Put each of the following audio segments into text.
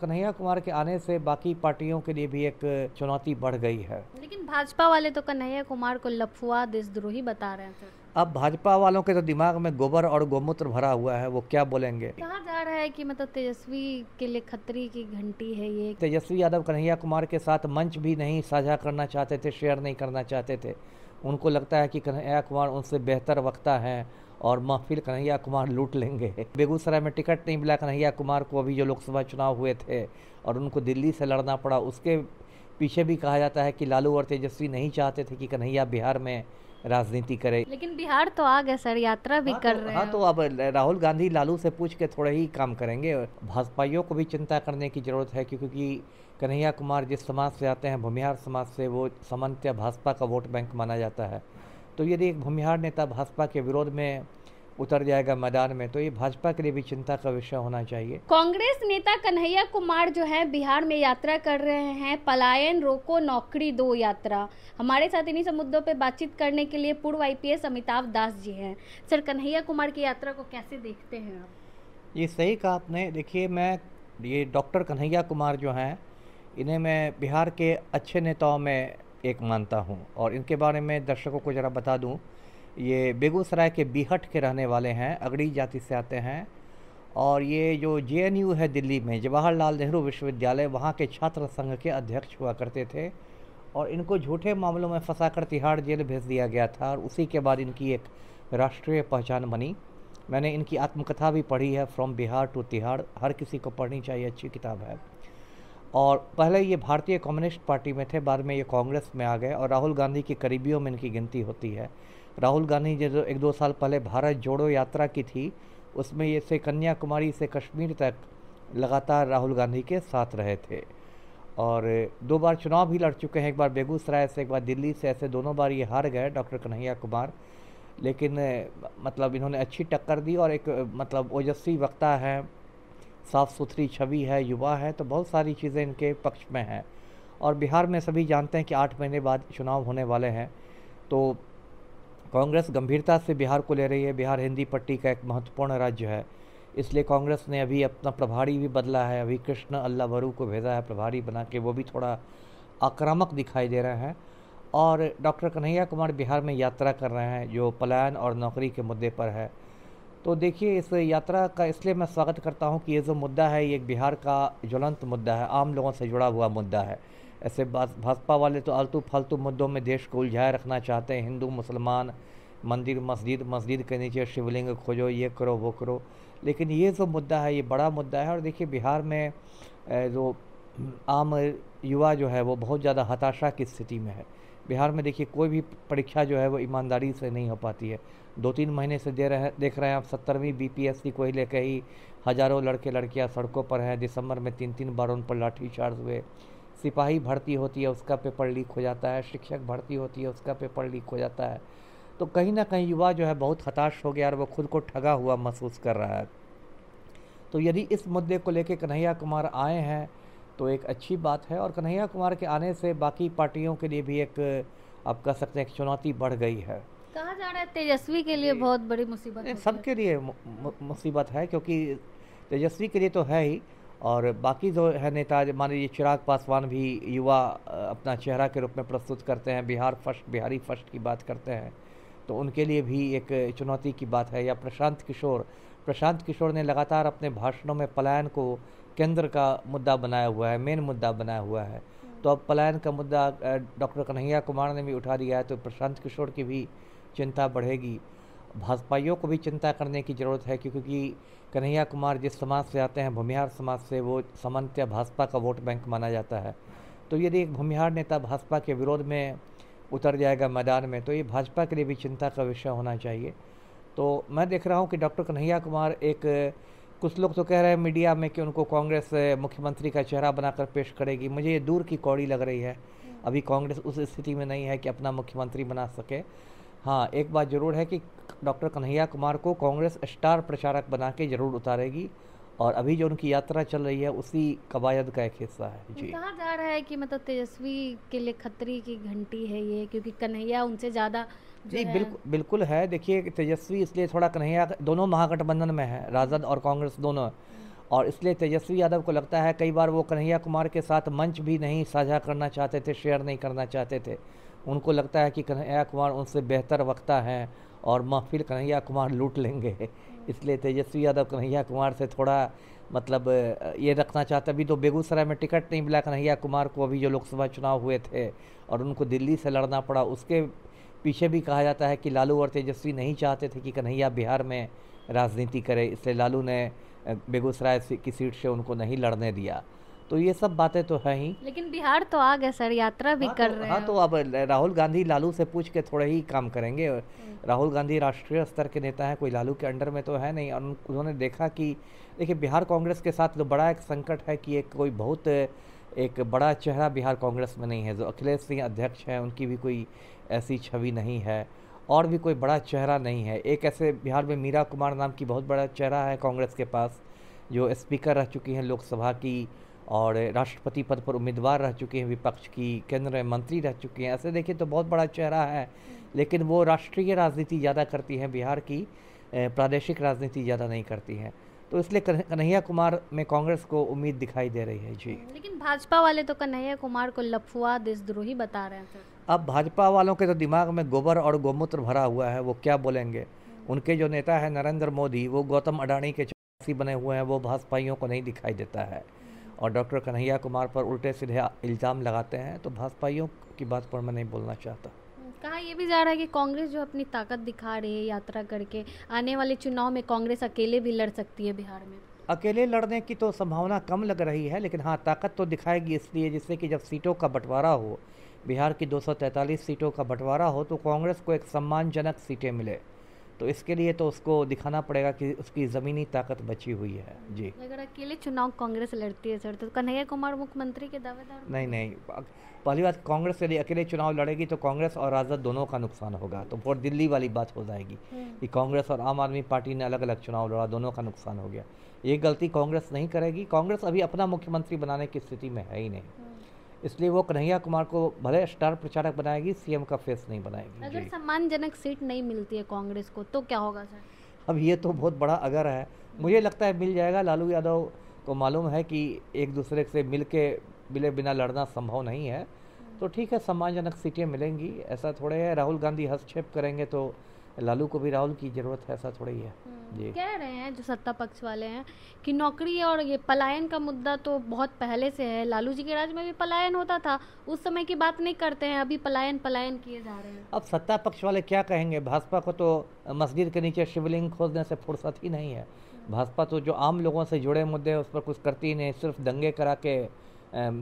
कन्हैया कुमार के आने से बाकी पार्टियों के लिए भी एक चुनौती बढ़ गई है। लेकिन भाजपा वाले तो कन्हैया कुमार को लफुआ देशद्रोही बता रहे हैं सर। अब भाजपा वालों के तो दिमाग में गोबर और गोमूत्र भरा हुआ है, वो क्या बोलेंगे। कहा जा रहा है कि मतलब तेजस्वी के लिए खतरे की घंटी है ये। तेजस्वी यादव कन्हैया कुमार के साथ मंच भी नहीं साझा करना चाहते थे, शेयर नहीं करना चाहते थे। उनको लगता है कि कन्हैया कुमार उनसे बेहतर वक्ता हैं और महफिल कन्हैया कुमार लूट लेंगे। बेगूसराय में टिकट नहीं मिला कन्हैया कुमार को, अभी जो लोकसभा चुनाव हुए थे और उनको दिल्ली से लड़ना पड़ा, उसके पीछे भी कहा जाता है कि लालू और तेजस्वी नहीं चाहते थे कि कन्हैया बिहार में राजनीति करे। लेकिन बिहार तो आ गए सर, यात्रा भी कर रहे हैं। हाँ, तो अब राहुल गांधी लालू से पूछ के थोड़े ही काम करेंगे। भाजपाइयों को भी चिंता करने की जरूरत है, क्योंकि कन्हैया कुमार जिस समाज से आते हैं, भूमिहार समाज से, वो सामान्यतः भाजपा का वोट बैंक माना जाता है। तो यदि एक भूमिहार नेता भाजपा के विरोध में उतर जाएगा मैदान में, तो ये भाजपा के लिए भी चिंता का विषय होना चाहिए। कांग्रेस नेता कन्हैया कुमार जो है बिहार में यात्रा कर रहे हैं, पलायन रोको नौकरी दो यात्रा। हमारे साथ इन्हीं सब मुद्दों पे बातचीत करने के लिए पूर्व आईपीएस अमिताभ दास जी हैं। सर, कन्हैया कुमार की यात्रा को कैसे देखते हैं आप? ये सही कहा आपने। देखिए, ये डॉक्टर कन्हैया कुमार जो हैं, इन्हें मैं बिहार के अच्छे नेताओं में एक मानता हूँ, और इनके बारे में दर्शकों को ज़रा बता दूँ। ये बेगूसराय के बीहट के रहने वाले हैं, अगड़ी जाति से आते हैं, और ये जो जेएनयू है दिल्ली में, जवाहरलाल नेहरू विश्वविद्यालय, वहाँ के छात्र संघ के अध्यक्ष हुआ करते थे, और इनको झूठे मामलों में फंसाकर तिहाड़ जेल भेज दिया गया था, और उसी के बाद इनकी एक राष्ट्रीय पहचान बनी। मैंने इनकी आत्मकथा भी पढ़ी है, फ्रॉम बिहार टू तिहाड़, हर किसी को पढ़नी चाहिए, अच्छी किताब है। और पहले ये भारतीय कम्युनिस्ट पार्टी में थे, बाद में ये कांग्रेस में आ गए, और राहुल गांधी के करीबियों में इनकी गिनती होती है। राहुल गांधी जो 1-2 साल पहले भारत जोड़ो यात्रा की थी, उसमें ये से कन्याकुमारी से कश्मीर तक लगातार राहुल गांधी के साथ रहे थे, और 2 बार चुनाव भी लड़ चुके हैं, एक बार बेगूसराय से, एक बार दिल्ली से। ऐसे दोनों बार ये हार गए डॉक्टर कन्हैया कुमार, लेकिन मतलब इन्होंने अच्छी टक्कर दी, और एक मतलब ओजस्वी वक्ता है, साफ़ सुथरी छवि है, युवा है, तो बहुत सारी चीज़ें इनके पक्ष में हैं। और बिहार में सभी जानते हैं कि 8 महीने बाद चुनाव होने वाले हैं, तो कांग्रेस गंभीरता से बिहार को ले रही है। बिहार हिंदी पट्टी का एक महत्वपूर्ण राज्य है, इसलिए कांग्रेस ने अभी अपना प्रभारी भी बदला है। अभी कृष्ण अल्लावरू को भेजा है प्रभारी बना के, वो भी थोड़ा आक्रामक दिखाई दे रहे हैं। और डॉक्टर कन्हैया कुमार बिहार में यात्रा कर रहे हैं, जो पलायन और नौकरी के मुद्दे पर है। तो देखिए, इस यात्रा का इसलिए मैं स्वागत करता हूं कि ये जो मुद्दा है, ये बिहार का ज्वलंत मुद्दा है, आम लोगों से जुड़ा हुआ मुद्दा है। ऐसे भाजपा वाले तो आलतू फालतू मुद्दों में देश को उलझाए रखना चाहते हैं, हिंदू मुसलमान, मंदिर मस्जिद के नीचे शिवलिंग खोजो, ये करो वो करो। लेकिन ये जो मुद्दा है, ये बड़ा मुद्दा है। और देखिए, बिहार में जो आम युवा जो है, वो बहुत ज़्यादा हताशा की स्थिति में है। बिहार में देखिए, कोई भी परीक्षा जो है वो ईमानदारी से नहीं हो पाती है। 2-3 महीने से देख रहे हैं आप, 70वीं बीपीएससी को ही लेकर ही हज़ारों लड़के लड़कियां सड़कों पर हैं। दिसंबर में 3-3 बार उन पर लाठीचार्ज हुए। सिपाही भर्ती होती है, उसका पेपर लीक हो जाता है। शिक्षक भर्ती होती है, उसका पेपर लीक हो जाता है। तो कहीं ना कहीं युवा जो है बहुत हताश हो गया, और वो खुद को ठगा हुआ महसूस कर रहा है। तो यदि इस मुद्दे को लेकर कन्हैया कुमार आए हैं, तो एक अच्छी बात है। और कन्हैया कुमार के आने से बाकी पार्टियों के लिए भी एक, आप कह सकते हैं, एक चुनौती बढ़ गई है। कहा जा रहा है तेजस्वी के लिए बहुत बड़ी मुसीबत है। सबके लिए मुसीबत है, क्योंकि तेजस्वी के लिए तो है ही, और बाकी जो है नेता, मान लीजिए चिराग पासवान भी युवा अपना चेहरा के रूप में प्रस्तुत करते हैं, बिहारी फर्स्ट की बात करते हैं, तो उनके लिए भी एक चुनौती की बात है। या प्रशांत किशोर ने लगातार अपने भाषणों में पलायन को केंद्र का मुद्दा बनाया हुआ है, मेन मुद्दा बनाया हुआ है। तो अब पलायन का मुद्दा डॉक्टर कन्हैया कुमार ने भी उठा दिया है, तो प्रशांत किशोर की भी चिंता बढ़ेगी। भाजपाइयों को भी चिंता करने की ज़रूरत है, क्योंकि कन्हैया कुमार जिस समाज से आते हैं, भूमिहार समाज से, वो सामान्यतः भाजपा का वोट बैंक माना जाता है। तो यदि एक भूमिहार नेता भाजपा के विरोध में उतर जाएगा मैदान में, तो ये भाजपा के लिए भी चिंता का विषय होना चाहिए। तो मैं देख रहा हूँ कि डॉक्टर कन्हैया कुमार कुछ लोग तो कह रहे हैं मीडिया में कि उनको कांग्रेस मुख्यमंत्री का चेहरा बनाकर पेश करेगी। मुझे ये दूर की कौड़ी लग रही है। अभी कांग्रेस उस स्थिति में नहीं है कि अपना मुख्यमंत्री बना सके। हाँ, एक बात ज़रूर है कि डॉक्टर कन्हैया कुमार को कांग्रेस स्टार प्रचारक बना के ज़रूर उतारेगी, और अभी जो उनकी यात्रा चल रही है उसी कवायद का एक हिस्सा है। जी, कहा जा रहा है कि मतलब तेजस्वी के लिए खतरे की घंटी है ये, क्योंकि कन्हैया उनसे ज़्यादा जी, बिल्कुल है। देखिए, तेजस्वी इसलिए थोड़ा, कन्हैया दोनों महागठबंधन में है, राजद और कांग्रेस दोनों, और इसलिए तेजस्वी यादव को लगता है, कई बार वो कन्हैया कुमार के साथ मंच भी नहीं साझा करना चाहते थे, शेयर नहीं करना चाहते थे। उनको लगता है कि कन्हैया कुमार उनसे बेहतर वक्ता हैं और महफिल कन्हैया कुमार लूट लेंगे। इसलिए तेजस्वी यादव कन्हैया कुमार से थोड़ा मतलब ये रखना चाहता। अभी तो बेगूसराय में टिकट नहीं मिला कन्हैया कुमार को, अभी जो लोकसभा चुनाव हुए थे, और उनको दिल्ली से लड़ना पड़ा। उसके पीछे भी कहा जाता है कि लालू और तेजस्वी नहीं चाहते थे कि कन्हैया बिहार में राजनीति करे, इसलिए लालू ने बेगूसराय की सीट से उनको नहीं लड़ने दिया। तो ये सब बातें तो हैं ही। लेकिन बिहार तो आ गए सर, यात्रा भी कर रहे हैं। हाँ, तो अब राहुल गांधी लालू से पूछ के थोड़े ही काम करेंगे। राहुल गांधी राष्ट्रीय स्तर के नेता हैं, कोई लालू के अंडर में तो है नहीं। और उन्होंने देखा कि देखिए बिहार कांग्रेस के साथ तो बड़ा एक संकट है कि एक कोई बहुत एक बड़ा चेहरा बिहार कांग्रेस में नहीं है। जो अखिलेश सिंह अध्यक्ष हैं, उनकी भी कोई ऐसी छवि नहीं है, और भी कोई बड़ा चेहरा नहीं है। एक ऐसे बिहार में मीरा कुमार नाम की बहुत बड़ा चेहरा है कांग्रेस के पास, जो स्पीकर रह चुकी हैं लोकसभा की, और राष्ट्रपति पद पर उम्मीदवार रह चुकी हैं विपक्ष की, केंद्रीय मंत्री रह चुकी हैं। ऐसे देखिए तो बहुत बड़ा चेहरा है, लेकिन वो राष्ट्रीय राजनीति ज़्यादा करती हैं, बिहार की प्रादेशिक राजनीति ज़्यादा नहीं करती हैं। तो इसलिए कन्हैया कुमार में कांग्रेस को उम्मीद दिखाई दे रही है। जी, लेकिन भाजपा वाले तो कन्हैया कुमार को लफुआ देशद्रोही बता रहे हैं सर। अब भाजपा वालों के तो दिमाग में गोबर और गोमूत्र भरा हुआ है, वो क्या बोलेंगे। उनके जो नेता है नरेंद्र मोदी, वो गौतम अडानी के चौसी बने हुए हैं, वो भाजपाइयों को नहीं दिखाई देता है, और डॉक्टर कन्हैया कुमार पर उल्टे सीधे इल्ज़ाम लगाते हैं। तो भाजपाइयों की बात पर मैं नहीं बोलना चाहता। कहा यह भी जा रहा है कि कांग्रेस जो अपनी ताकत दिखा रही है यात्रा करके, आने वाले चुनाव में कांग्रेस अकेले भी लड़ सकती है बिहार में। अकेले लड़ने की तो संभावना कम लग रही है, लेकिन हाँ ताकत तो दिखाएगी, इसलिए जिससे कि जब सीटों का बंटवारा हो, बिहार की 243 सीटों का बंटवारा हो, तो कांग्रेस को एक सम्मानजनक सीटें मिले। तो इसके लिए तो उसको दिखाना पड़ेगा कि उसकी ज़मीनी ताकत बची हुई है। जी, अगर अकेले चुनाव कांग्रेस लड़ती है सर, तो कन्हैया कुमार मुख्यमंत्री के दावेदार नहीं, पहली बात, कांग्रेस यदि अकेले चुनाव लड़ेगी तो कांग्रेस और राजद दोनों का नुकसान होगा। तो वोट दिल्ली वाली बात हो जाएगी कि कांग्रेस और आम आदमी पार्टी ने अलग अलग चुनाव लड़ा, दोनों का नुकसान हो गया। ये गलती कांग्रेस नहीं करेगी। कांग्रेस अभी अपना मुख्यमंत्री बनाने की स्थिति में है ही नहीं, इसलिए वो कन्हैया कुमार को भले स्टार प्रचारक बनाएगी, सीएम का फेस नहीं बनाएगी। अगर सम्मानजनक सीट नहीं मिलती है कांग्रेस को तो क्या होगा सर? अब ये तो बहुत बड़ा अगर है। मुझे लगता है मिल जाएगा। लालू यादव को मालूम है कि एक दूसरे से मिले बिना लड़ना संभव नहीं है। तो ठीक है, सम्मानजनक सीटें मिलेंगी, ऐसा थोड़े है। राहुल गांधी हस्तक्षेप करेंगे तो लालू को भी राहुल की ज़रूरत है, ऐसा थोड़ा ही है। जी, कह रहे हैं जो सत्ता पक्ष वाले हैं कि नौकरी और ये पलायन का मुद्दा तो बहुत पहले से है। लालू जी के राज में भी पलायन होता था, उस समय की बात नहीं करते हैं, अभी पलायन किए जा रहे हैं। अब सत्ता पक्ष वाले क्या कहेंगे? भाजपा को तो मस्जिद के नीचे शिवलिंग खोदने से फुर्सत ही नहीं है। भाजपा तो जो आम लोगों से जुड़े मुद्दे हैं उस पर कुछ करती ही नहीं, सिर्फ दंगे करा के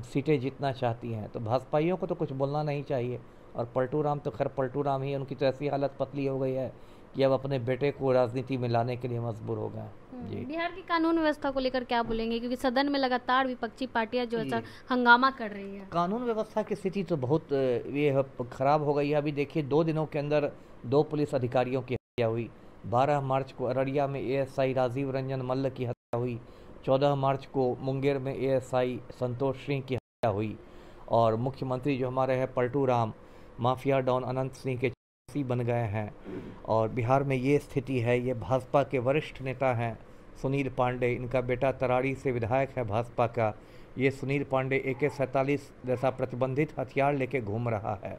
सीटें जीतना चाहती हैं। तो भाजपाइयों को तो कुछ बोलना नहीं चाहिए। और पलटू राम तो खैर पलटू राम ही, उनकी तो ऐसी हालत पतली हो गई है कि अब अपने बेटे को राजनीति में लाने के लिए मजबूर हो गए। जी, बिहार की कानून व्यवस्था को लेकर क्या बोलेंगे, क्योंकि सदन में लगातार विपक्षी पार्टियां जो है हंगामा कर रही है। कानून व्यवस्था की स्थिति तो बहुत ये खराब हो गई है। अभी देखिए 2 दिनों के अंदर 2 पुलिस अधिकारियों की हत्या हुई। 12 मार्च को अररिया में एएसआई राजीव रंजन मल्ल की हत्या हुई। 14 मार्च को मुंगेर में एएसआई संतोष सिंह की हत्या हुई। और मुख्यमंत्री जो हमारे हैं पलटू राम, माफिया डॉन अनंत सिंह के चौसी बन गए हैं। और बिहार में ये स्थिति है। ये भाजपा के वरिष्ठ नेता हैं सुनील पांडे, इनका बेटा तरारी से विधायक है भाजपा का। ये सुनील पांडे AK-47 जैसा प्रतिबंधित हथियार लेके घूम रहा है।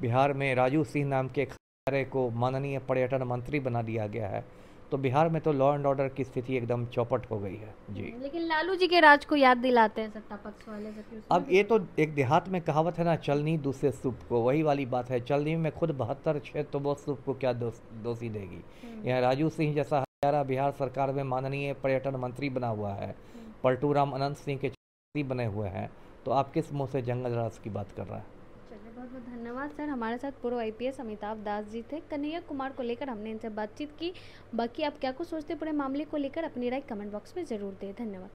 बिहार में राजू सिंह नाम के खिलाड़ी को माननीय पर्यटन मंत्री बना दिया गया है। तो बिहार में तो लॉ एंड ऑर्डर की स्थिति एकदम चौपट हो गई है। जी, लेकिन लालू जी के राज को याद दिलाते हैं सत्ता पक्ष वाले। अब ये तो एक देहात में कहावत है ना, चलनी दूसरे सूप को, वही वाली बात है। चलनी में खुद 72 छः, तो वो सूप को क्या दोषी देगी। यहाँ राजू सिंह जैसा हत्यारा बिहार सरकार में माननीय पर्यटन मंत्री बना हुआ है, पलटू राम अनंत सिंह के चौसी बने हुए हैं। तो आप किस मुँह से जंगल राज की बात कर रहा है? बहुत बहुत धन्यवाद सर। हमारे साथ पूर्व IPS अमिताभ दास जी थे। कन्हैया कुमार को लेकर हमने इनसे बातचीत की। बाकी आप क्या कुछ सोचते पूरे मामले को लेकर अपनी राय कमेंट बॉक्स में ज़रूर दें। धन्यवाद।